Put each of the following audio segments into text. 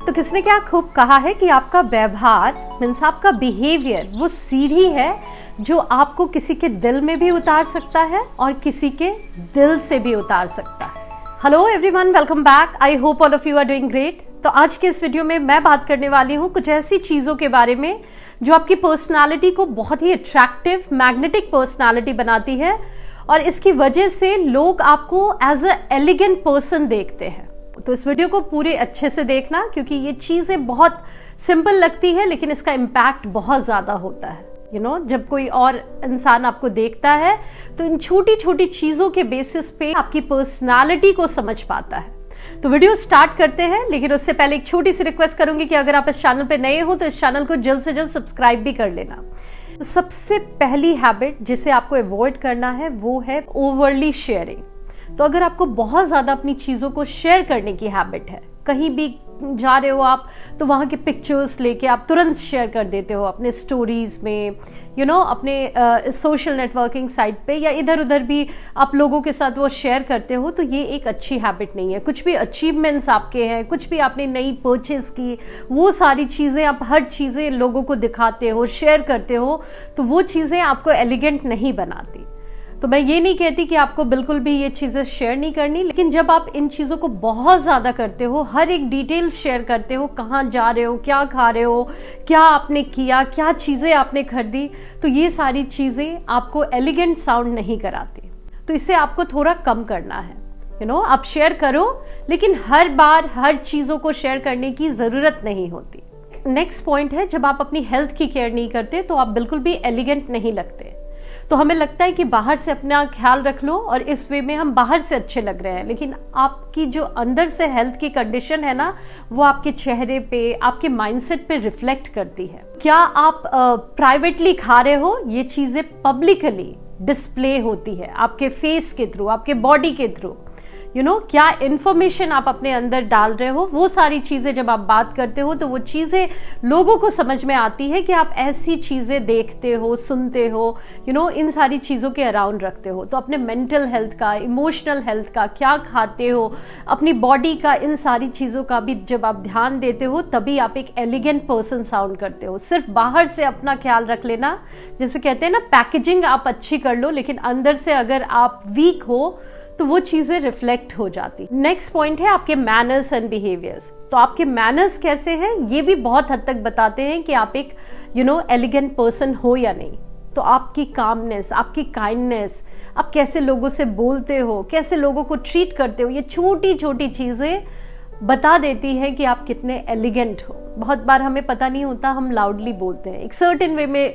तो किसने क्या खूब कहा है कि आपका व्यवहार मीन्स आपका बिहेवियर वो सीढ़ी है जो आपको किसी के दिल में भी उतार सकता है और किसी के दिल से भी उतार सकता है। Hello everyone, welcome back. I hope all of you are doing great. तो आज के इस वीडियो में मैं बात करने वाली हूँ कुछ ऐसी चीज़ों के बारे में जो आपकी पर्सनालिटी को बहुत ही अट्रैक्टिव, मैग्नेटिक पर्सनालिटी बनाती है और इसकी वजह से लोग आपको एज अ एलिगेंट पर्सन देखते हैं। तो इस वीडियो को पूरे अच्छे से देखना क्योंकि ये चीज़ें बहुत सिंपल लगती है लेकिन इसका इम्पैक्ट बहुत ज़्यादा होता है। जब कोई और इंसान आपको देखता है तो इन छोटी छोटी चीज़ों के बेसिस पे आपकी पर्सनालिटी को समझ पाता है। तो वीडियो स्टार्ट करते हैं, लेकिन उससे पहले एक छोटी सी रिक्वेस्ट करूंगी कि अगर आप इस चैनल पे नए हो तो इस चैनल को जल्द से जल्द सब्सक्राइब भी कर लेना। तो सबसे पहली हैबिट जिसे आपको अवॉइड करना है वो है ओवरली शेयरिंग। तो अगर आपको बहुत ज़्यादा अपनी चीज़ों को शेयर करने की हैबिट है, कहीं भी जा रहे हो आप तो वहाँ के पिक्चर्स लेके आप तुरंत शेयर कर देते हो अपने स्टोरीज में, अपने सोशल नेटवर्किंग साइट पे या इधर उधर भी आप लोगों के साथ वो शेयर करते हो, तो ये एक अच्छी हैबिट नहीं है। कुछ भी अचीवमेंट्स आपके हैं, कुछ भी आपने नई परचेज की, वो सारी चीज़ें आप हर चीज़ें लोगों को दिखाते हो, शेयर करते हो, तो वो चीज़ें आपको एलिगेंट नहीं बनाती। तो मैं ये नहीं कहती कि आपको बिल्कुल भी ये चीज़ें शेयर नहीं करनी, लेकिन जब आप इन चीज़ों को बहुत ज़्यादा करते हो, हर एक डिटेल शेयर करते हो, कहाँ जा रहे हो, क्या खा रहे हो, क्या आपने किया, क्या चीज़ें आपने खरीदी, तो ये सारी चीज़ें आपको एलिगेंट साउंड नहीं कराती। तो इसे आपको थोड़ा कम करना है। आप शेयर करो लेकिन हर बार हर चीज़ों को शेयर करने की ज़रूरत नहीं होती। नेक्स्ट पॉइंट है, जब आप अपनी हेल्थ की केयर नहीं करते तो आप बिल्कुल भी एलिगेंट नहीं लगते। तो हमें लगता है कि बाहर से अपना ख्याल रख लो और इस वे में हम बाहर से अच्छे लग रहे हैं, लेकिन आपकी जो अंदर से हेल्थ की कंडीशन है ना, वो आपके चेहरे पे, आपके माइंडसेट पे रिफ्लेक्ट करती है। क्या आप प्राइवेटली खा रहे हो, ये चीजें पब्लिकली डिस्प्ले होती है आपके फेस के थ्रू, आपके बॉडी के थ्रू। क्या इंफॉर्मेशन आप अपने अंदर डाल रहे हो, वो सारी चीजें जब आप बात करते हो तो वो चीजें लोगों को समझ में आती है कि आप ऐसी चीजें देखते हो, सुनते हो, इन सारी चीजों के अराउंड रखते हो। तो अपने मेंटल हेल्थ का, इमोशनल हेल्थ का, क्या खाते हो, अपनी बॉडी का, इन सारी चीजों का भी जब आप ध्यान देते हो तभी आप एक एलिगेंट पर्सन साउंड करते हो। सिर्फ बाहर से अपना ख्याल रख लेना, जैसे कहते हैं ना, पैकेजिंग आप अच्छी कर लो लेकिन अंदर से अगर आप वीक हो तो वो चीजें रिफ्लेक्ट हो जाती। नेक्स्ट पॉइंट है आपके मैनर्स एंड बिहेवियर्स। तो आपके मैनर्स कैसे हैं ये भी बहुत हद तक बताते हैं कि आप एक एलिगेंट पर्सन हो या नहीं। तो आपकी कामनेस, आपकी काइंडनेस, आप कैसे लोगों से बोलते हो, कैसे लोगों को ट्रीट करते हो, ये छोटी छोटी चीजें बता देती है कि आप कितने एलिगेंट हो। बहुत बार हमें पता नहीं होता, हम लाउडली बोलते हैं, एक सर्टेन वे में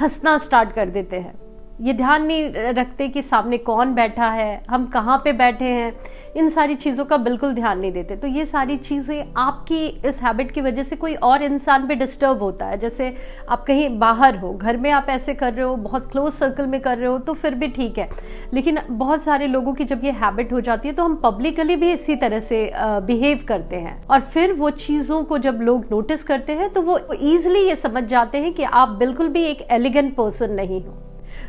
हंसना स्टार्ट कर देते हैं, ये ध्यान नहीं रखते कि सामने कौन बैठा है, हम कहाँ पे बैठे हैं, इन सारी चीज़ों का बिल्कुल ध्यान नहीं देते। तो ये सारी चीज़ें आपकी इस हैबिट की वजह से कोई और इंसान पे डिस्टर्ब होता है। जैसे आप कहीं बाहर हो, घर में आप ऐसे कर रहे हो, बहुत क्लोज सर्कल में कर रहे हो तो फिर भी ठीक है, लेकिन बहुत सारे लोगों की जब ये हैबिट हो जाती है तो हम पब्लिकली भी इसी तरह से बिहेव करते हैं और फिर वो चीज़ों को जब लोग नोटिस करते हैं तो वो ईजिली ये समझ जाते हैं कि आप बिल्कुल भी एक एलिगेंट पर्सन नहीं हो।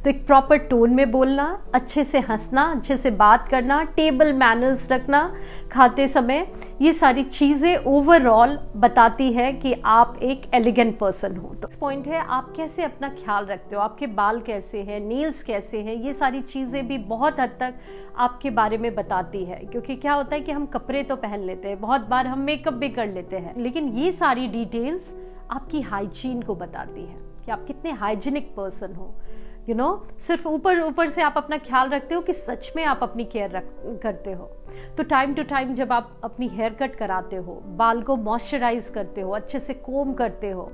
तो एक प्रॉपर टोन में बोलना, अच्छे से हंसना, अच्छे से बात करना, टेबल मैनर्स रखना खाते समय, ये सारी चीज़ें ओवरऑल बताती है कि आप एक एलिगेंट पर्सन हो। तो इस पॉइंट है आप कैसे अपना ख्याल रखते हो, आपके बाल कैसे हैं, नेल्स कैसे हैं, ये सारी चीज़ें भी बहुत हद तक आपके बारे में बताती है। क्योंकि क्या होता है कि हम कपड़े तो पहन लेते हैं, बहुत बार हम मेकअप भी कर लेते हैं, लेकिन ये सारी डिटेल्स आपकी हाइजीन को बताती है कि आप कितने हाइजीनिक पर्सन हो। सिर्फ ऊपर से आप अपना ख्याल रखते हो कि सच में आप अपनी केयर करते हो। तो टाइम टू टाइम जब आप अपनी हेयर कट कराते हो, बाल को मॉइस्चराइज करते हो, अच्छे से कोम करते हो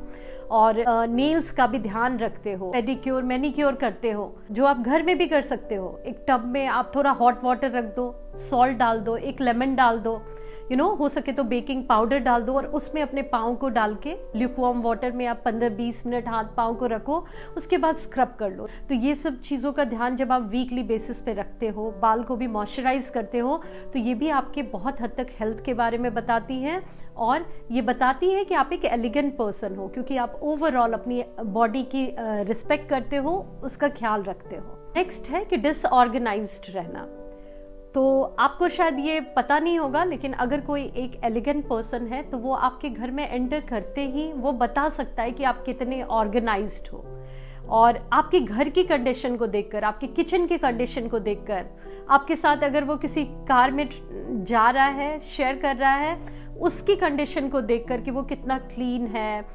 और नेल्स का भी ध्यान रखते हो, पेडिक्योर, मैनिक्योर करते हो, जो आप घर में भी कर सकते हो। एक टब में आप थोड़ा हॉट वाटर रख दो, सॉल्ट डाल दो, एक लेमन डाल दो, हो सके तो बेकिंग पाउडर डाल दो और उसमें अपने पाँव को डाल के ल्यूकवार्म वाटर में आप 15-20 मिनट हाथ पाँव को रखो, उसके बाद स्क्रब कर लो। तो ये सब चीज़ों का ध्यान जब आप वीकली बेसिस पे रखते हो, बाल को भी मॉइस्चराइज करते हो, तो ये भी आपके बहुत हद तक हेल्थ के बारे में बताती है और ये बताती है कि आप एक एलिगेंट पर्सन हो, क्योंकि आप ओवरऑल अपनी बॉडी की रिस्पेक्ट करते हो, उसका ख्याल रखते हो। नेक्स्ट है कि डिसऑर्गेनाइज्ड रहना। तो आपको शायद ये पता नहीं होगा, लेकिन अगर कोई एक एलिगेंट पर्सन है तो वो आपके घर में एंटर करते ही वो बता सकता है कि आप कितने ऑर्गेनाइज्ड हो। और आपके घर की कंडीशन को देखकर, आपके किचन की कंडीशन को देखकर, आपके साथ अगर वो किसी कार में जा रहा है, शेयर कर रहा है, उसकी कंडीशन को देखकर कि वो कितना क्लीन है,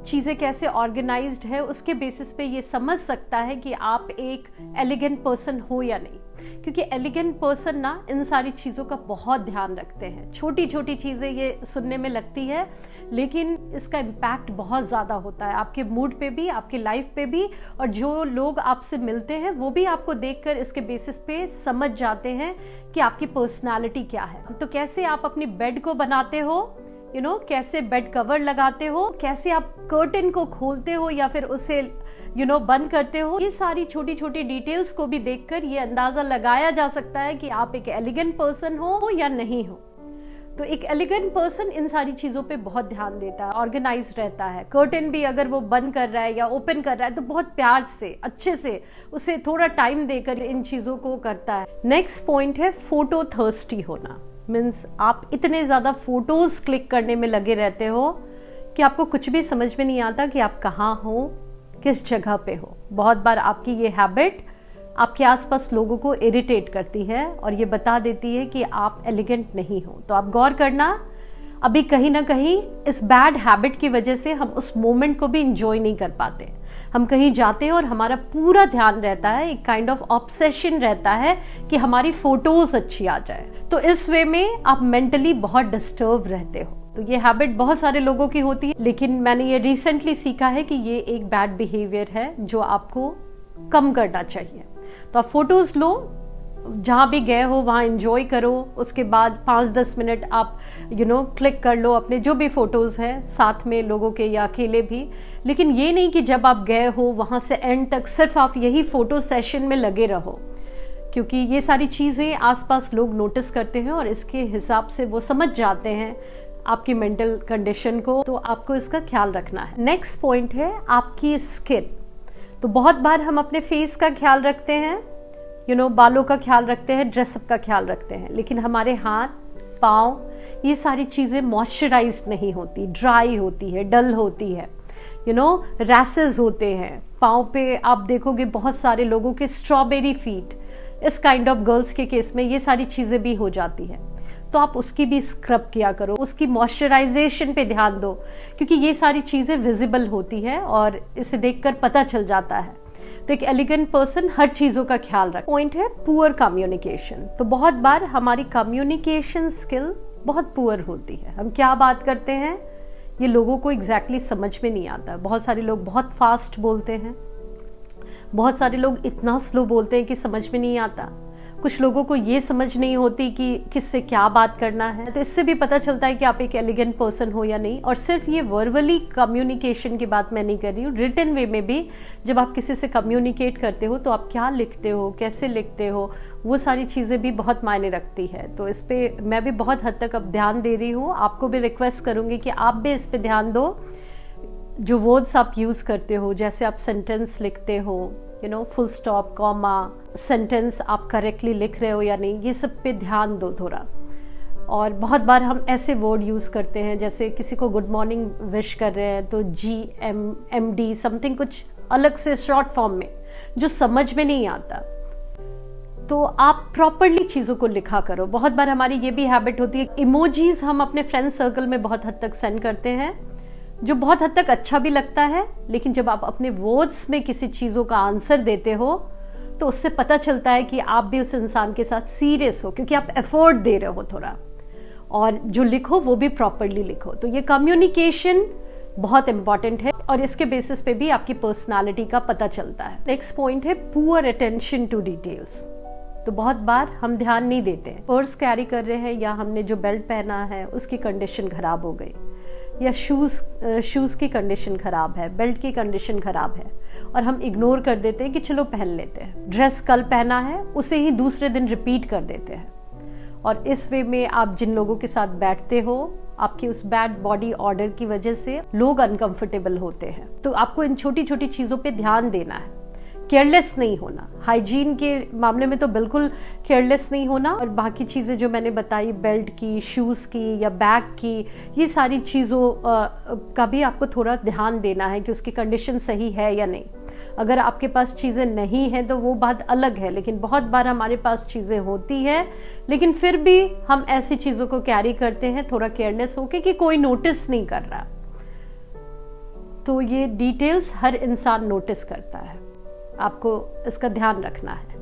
चीज़ें कैसे ऑर्गेनाइज्ड है, उसके बेसिस पे ये समझ सकता है कि आप एक एलिगेंट पर्सन हो या नहीं। क्योंकि एलिगेंट पर्सन ना इन सारी चीज़ों का बहुत ध्यान रखते हैं। छोटी छोटी चीज़ें ये सुनने में लगती है, लेकिन इसका इम्पैक्ट बहुत ज़्यादा होता है आपके मूड पे भी, आपकी लाइफ पे भी, और जो लोग आपसे मिलते हैं वो भी आपको देखकर इसके बेसिस पे समझ जाते हैं कि आपकी पर्सनालिटी क्या है। तो कैसे आप अपनी बेड को बनाते हो, कैसे बेड कवर लगाते हो, कैसे आप कर्टन को खोलते हो या फिर उसे बंद करते हो, ये सारी छोटी छोटी डिटेल्स को भी देखकर ये अंदाजा लगाया जा सकता है कि आप एक एलिगेंट पर्सन हो या नहीं हो। तो एक एलिगेंट पर्सन इन सारी चीजों पे बहुत ध्यान देता है, ऑर्गेनाइज रहता है। कर्टन भी अगर वो बंद कर रहा है या ओपन कर रहा है तो बहुत प्यार से, अच्छे से, उसे थोड़ा टाइम देकर इन चीजों को करता है। नेक्स्ट पॉइंट है फोटो थर्स्टी होना। मीन्स आप इतने ज्यादा फोटोज क्लिक करने में लगे रहते हो कि आपको कुछ भी समझ में नहीं आता कि आप कहाँ हो, किस जगह पे हो। बहुत बार आपकी ये हैबिट आपके आसपास लोगों को इरिटेट करती है और ये बता देती है कि आप एलिगेंट नहीं हो। तो आप गौर करना, अभी कहीं ना कहीं इस बैड हैबिट की वजह से हम उस मोमेंट को भी इंजॉय नहीं कर पाते। हम कहीं जाते हैं और हमारा पूरा ध्यान रहता है, एक काइंड ऑफ ऑब्सेशन रहता है कि हमारी फोटोज अच्छी आ जाए। तो इस वे में आप मेंटली बहुत डिस्टर्ब रहते हो। तो ये हैबिट बहुत सारे लोगों की होती है, लेकिन मैंने ये रिसेंटली सीखा है कि ये एक बैड बिहेवियर है जो आपको कम करना चाहिए। तो आप फोटोज लो, जहाँ भी गए हो वहाँ एंजॉय करो, उसके बाद 5-10 मिनट आप क्लिक कर लो अपने जो भी फोटोज हैं, साथ में लोगों के या अकेले भी। लेकिन ये नहीं कि जब आप गए हो वहाँ से एंड तक सिर्फ आप यही फोटो सेशन में लगे रहो, क्योंकि ये सारी चीज़ें आसपास लोग नोटिस करते हैं और इसके हिसाब से वो समझ जाते हैं आपकी मेंटल कंडीशन को। तो आपको इसका ख्याल रखना है। नेक्स्ट पॉइंट है आपकी स्किन। तो बहुत बार हम अपने फेस का ख्याल रखते हैं, बालों का ख्याल रखते हैं, ड्रेसअप का ख्याल रखते हैं, लेकिन हमारे हाथ, पाँव, ये सारी चीज़ें मॉइस्चराइज्ड नहीं होती, ड्राई होती है, डल होती है, रैसेस होते हैं पाँव पे। आप देखोगे बहुत सारे लोगों के स्ट्रॉबेरी फीट, इस काइंड ऑफ गर्ल्स के केस में ये सारी चीज़ें भी हो जाती हैं। तो आप उसकी भी स्क्रब किया करो, उसकी मॉइस्चराइजेशन पे ध्यान दो, क्योंकि ये सारी चीज़ें विजिबल होती है और इसे देखकर पता चल जाता है। तो एक एलिगेंट पर्सन हर चीज़ों का ख्याल रखे। पॉइंट है पुअर कम्युनिकेशन। तो बहुत बार हमारी कम्युनिकेशन स्किल बहुत पुअर होती है। हम क्या बात करते हैं ये लोगों को एग्जैक्टली समझ में नहीं आता। बहुत सारे लोग बहुत फास्ट बोलते हैं, बहुत सारे लोग इतना स्लो बोलते हैं कि समझ में नहीं आता। कुछ लोगों को ये समझ नहीं होती कि किससे क्या बात करना है। तो इससे भी पता चलता है कि आप एक एलिगेंट पर्सन हो या नहीं। और सिर्फ ये वर्बली कम्युनिकेशन की बात मैं नहीं कर रही हूँ, रिटन वे में भी जब आप किसी से कम्युनिकेट करते हो तो आप क्या लिखते हो, कैसे लिखते हो, वो सारी चीज़ें भी बहुत मायने रखती है। तो इस पर मैं भी बहुत हद तक अब ध्यान दे रही हूँ। आपको भी रिक्वेस्ट करूँगी कि आप भी इस पर ध्यान दो। जो वर्ड्स आप यूज़ करते हो, जैसे आप सेंटेंस लिखते हो, फुल स्टॉप, कॉमा, सेंटेंस आप करेक्टली लिख रहे हो या नहीं, ये सब पे ध्यान दो थोड़ा। और बहुत बार हम ऐसे वर्ड यूज़ करते हैं, जैसे किसी को गुड मॉर्निंग विश कर रहे हैं तो GMD समथिंग कुछ अलग से शॉर्ट फॉर्म में जो समझ में नहीं आता। तो आप प्रॉपरली चीज़ों को लिखा करो। बहुत बार हमारी ये भी हैबिट होती है, इमोजीज हम अपने फ्रेंड सर्कल में बहुत हद तक सेंड करते हैं, जो बहुत हद तक अच्छा भी लगता है, लेकिन जब आप अपने वर्ड्स में किसी चीज़ों का आंसर देते हो तो उससे पता चलता है कि आप भी उस इंसान के साथ सीरियस हो, क्योंकि आप एफर्ट दे रहे हो थोड़ा, और जो लिखो वो भी प्रॉपरली लिखो। तो ये कम्युनिकेशन बहुत इंपॉर्टेंट है और इसके बेसिस पे भी आपकी पर्सनालिटी का पता चलता है। नेक्स्ट पॉइंट है पुअर अटेंशन टू डिटेल्स। तो बहुत बार हम ध्यान नहीं देते हैं, पर्स कैरी कर रहे हैं या हमने जो बेल्ट पहना है उसकी कंडीशन खराब हो गई, या शूज़ की कंडीशन ख़राब है, बेल्ट की कंडीशन ख़राब है, और हम इग्नोर कर देते हैं कि चलो पहन लेते हैं। ड्रेस कल पहना है उसे ही दूसरे दिन रिपीट कर देते हैं। और इस वे में आप जिन लोगों के साथ बैठते हो, आपकी उस बैड बॉडी ऑर्डर की वजह से लोग अनकंफर्टेबल होते हैं। तो आपको इन छोटी छोटी चीज़ों पे ध्यान देना है केयरलेस नहीं होना, हाइजीन के मामले में तो बिल्कुल केयरलेस नहीं होना। और बाकी चीज़ें जो मैंने बताई, बेल्ट की, शूज़ की या बैग की, ये सारी चीज़ों का भी आपको थोड़ा ध्यान देना है कि उसकी कंडीशन सही है या नहीं। अगर आपके पास चीज़ें नहीं हैं तो वो बात अलग है, लेकिन बहुत बार हमारे पास चीज़ें होती हैं लेकिन फिर भी हम ऐसी चीज़ों को कैरी करते हैं थोड़ा केयरलेस होके कि कोई नोटिस नहीं कर रहा। तो ये डिटेल्स हर इंसान नोटिस करता है, आपको इसका ध्यान रखना है।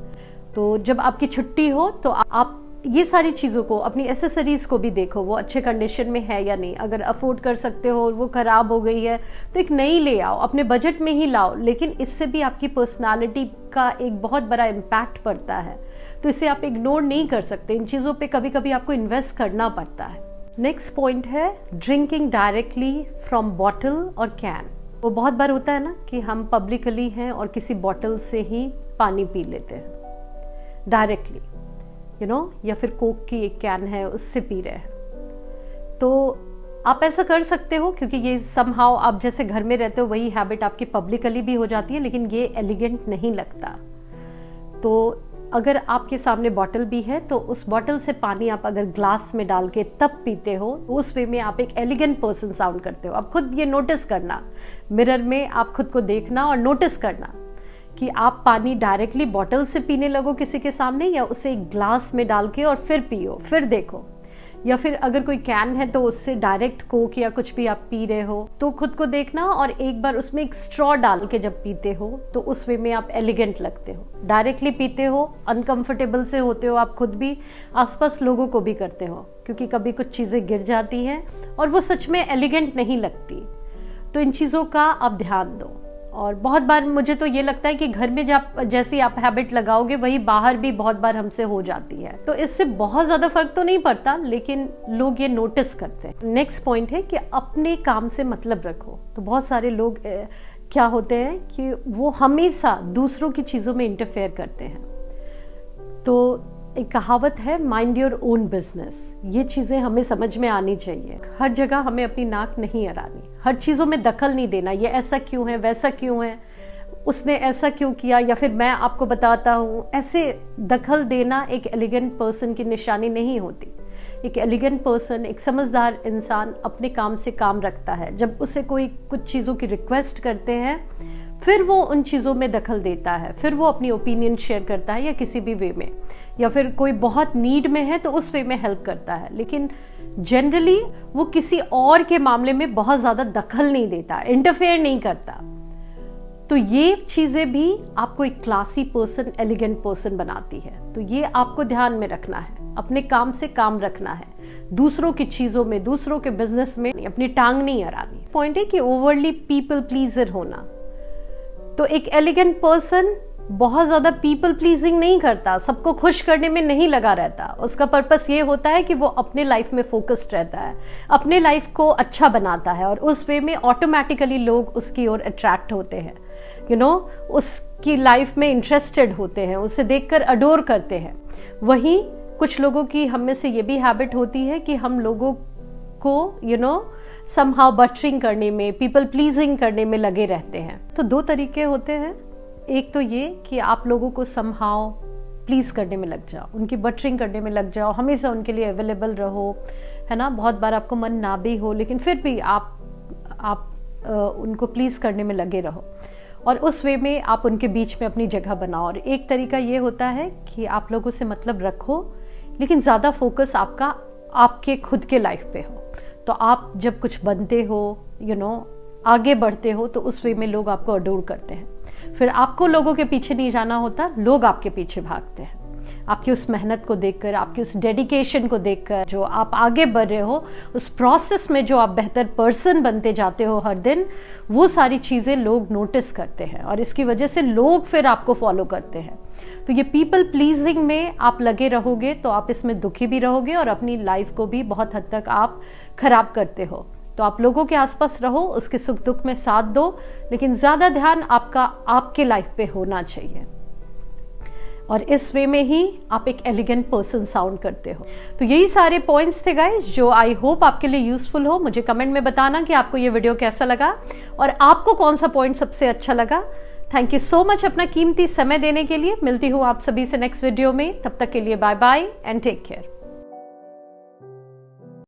तो जब आपकी छुट्टी हो तो आप ये सारी चीज़ों को, अपनी एसेसरीज को भी देखो वो अच्छे कंडीशन में है या नहीं। अगर अफोर्ड कर सकते हो और वो ख़राब हो गई है तो एक नई ले आओ, अपने बजट में ही लाओ, लेकिन इससे भी आपकी पर्सनालिटी का एक बहुत बड़ा इम्पैक्ट पड़ता है। तो इसे आप इग्नोर नहीं कर सकते, इन चीज़ों पे कभी कभी आपको इन्वेस्ट करना पड़ता है। नेक्स्ट पॉइंट है ड्रिंकिंग डायरेक्टली फ्रॉम बॉटल और कैन। वो बहुत बार होता है ना कि हम पब्लिकली हैं और किसी बॉटल से ही पानी पी लेते हैं डायरेक्टली, या फिर कोक की एक कैन है उससे पी रहे हैं। तो आप ऐसा कर सकते हो क्योंकि ये समहाउ आप जैसे घर में रहते हो वही हैबिट आपकी पब्लिकली भी हो जाती है, लेकिन ये एलिगेंट नहीं लगता। तो अगर आपके सामने बॉटल भी है तो उस बॉटल से पानी आप अगर ग्लास में डाल के तब पीते हो तो उस वे में आप एक एलिगेंट पर्सन साउंड करते हो। आप खुद ये नोटिस करना, मिरर में आप खुद को देखना और नोटिस करना कि आप पानी डायरेक्टली बॉटल से पीने लगो किसी के सामने, या उसे एक ग्लास में डाल के और फिर पियो, फिर देखो। या फिर अगर कोई कैन है तो उससे डायरेक्ट कोक या कुछ भी आप पी रहे हो तो खुद को देखना, और एक बार उसमें एक स्ट्रॉ डाल के जब पीते हो तो उस वे में आप एलिगेंट लगते हो। डायरेक्टली पीते हो, अनकंफर्टेबल से होते हो आप खुद भी, आसपास लोगों को भी करते हो, क्योंकि कभी कुछ चीज़ें गिर जाती हैं और वो सच में एलिगेंट नहीं लगती। तो इन चीज़ों का आप ध्यान दो। और बहुत बार मुझे तो ये लगता है कि घर में जब जैसी आप हैबिट लगाओगे वही बाहर भी बहुत बार हमसे हो जाती है। तो इससे बहुत ज़्यादा फर्क तो नहीं पड़ता, लेकिन लोग ये नोटिस करते हैं। नेक्स्ट पॉइंट है कि अपने काम से मतलब रखो। तो बहुत सारे लोग क्या होते हैं कि वो हमेशा दूसरों की चीज़ों में इंटरफेयर करते हैं। तो एक कहावत है, माइंड योर ओन बिजनेस। ये चीज़ें हमें समझ में आनी चाहिए। हर जगह हमें अपनी नाक नहीं अड़ानी, हर चीज़ों में दखल नहीं देना। ये ऐसा क्यों है, वैसा क्यों है, उसने ऐसा क्यों किया, या फिर मैं आपको बताता हूँ। ऐसे दखल देना एक एलिगेंट पर्सन की निशानी नहीं होती। एक एलिगेंट पर्सन, एक समझदार इंसान अपने काम से काम रखता है। जब उसे कोई कुछ चीज़ों की रिक्वेस्ट करते हैं फिर वो उन चीज़ों में दखल देता है, फिर वो अपनी ओपिनियन शेयर करता है या किसी भी वे में, या फिर कोई बहुत नीड में है तो उस वे में हेल्प करता है। लेकिन जनरली वो किसी और के मामले में बहुत ज़्यादा दखल नहीं देता, इंटरफेयर नहीं करता। तो ये चीज़ें भी आपको एक क्लासी पर्सन, एलिगेंट पर्सन बनाती है। तो ये आपको ध्यान में रखना है, अपने काम से काम रखना है, दूसरों की चीज़ों में, दूसरों के बिजनेस में अपनी टांग नहीं अड़ानी। पॉइंट है कि ओवरली पीपल प्लीजर होना। तो एक एलिगेंट पर्सन बहुत ज़्यादा पीपल प्लीजिंग नहीं करता, सबको खुश करने में नहीं लगा रहता। उसका पर्पस ये होता है कि वो अपने लाइफ में फोकस्ड रहता है, अपने लाइफ को अच्छा बनाता है, और उस वे में ऑटोमेटिकली लोग उसकी ओर अट्रैक्ट होते हैं, उसकी लाइफ में इंटरेस्टेड होते हैं, उसे देखकर अडोर करते हैं। वहीं कुछ लोगों की, हम में से ये भी हैबिट होती है कि हम लोगों को समहाउ बटरिंग करने में, पीपल प्लीजिंग करने में लगे रहते हैं। तो दो तरीके होते हैं। एक तो ये कि आप लोगों को समहाउ प्लीज करने में लग जाओ, उनकी बटरिंग करने में लग जाओ, हमेशा उनके लिए अवेलेबल रहो, है ना। बहुत बार आपको मन ना भी हो लेकिन फिर भी आप उनको प्लीज करने में लगे रहो, और उस वे में आप उनके बीच में अपनी जगह बनाओ। और एक तरीका ये होता है कि आप लोगों से मतलब रखो लेकिन ज़्यादा फोकस आपका आपके खुद के लाइफ पे हो। तो आप जब कुछ बनते हो, आगे बढ़ते हो, तो उस वे में लोग आपको अडोर करते हैं। फिर आपको लोगों के पीछे नहीं जाना होता, लोग आपके पीछे भागते हैं। आपकी उस मेहनत को देखकर, आपकी उस डेडिकेशन को देखकर, जो आप आगे बढ़ रहे हो, उस प्रोसेस में जो आप बेहतर पर्सन बनते जाते हो हर दिन, वो सारी चीज़ें लोग नोटिस करते हैं और इसकी वजह से लोग फिर आपको फॉलो करते हैं। तो ये पीपल प्लीजिंग में आप लगे रहोगे तो आप इसमें दुखी भी रहोगे और अपनी लाइफ को भी बहुत हद तक आप खराब करते हो। तो आप लोगों के आसपास रहो, उसके सुख दुख में साथ दो, लेकिन ज़्यादा ध्यान आपका आपके लाइफ पे होना चाहिए। और इस वे में ही आप एक एलिगेंट पर्सन साउंड करते हो। तो यही सारे पॉइंट्स थे गाइस, जो आई होप आपके लिए यूजफुल हो। मुझे कमेंट में बताना कि आपको ये वीडियो कैसा लगा और आपको कौन सा पॉइंट सबसे अच्छा लगा। थैंक यू सो मच अपना कीमती समय देने के लिए। मिलती हूँ आप सभी से नेक्स्ट वीडियो में, तब तक के लिए bye bye and take care.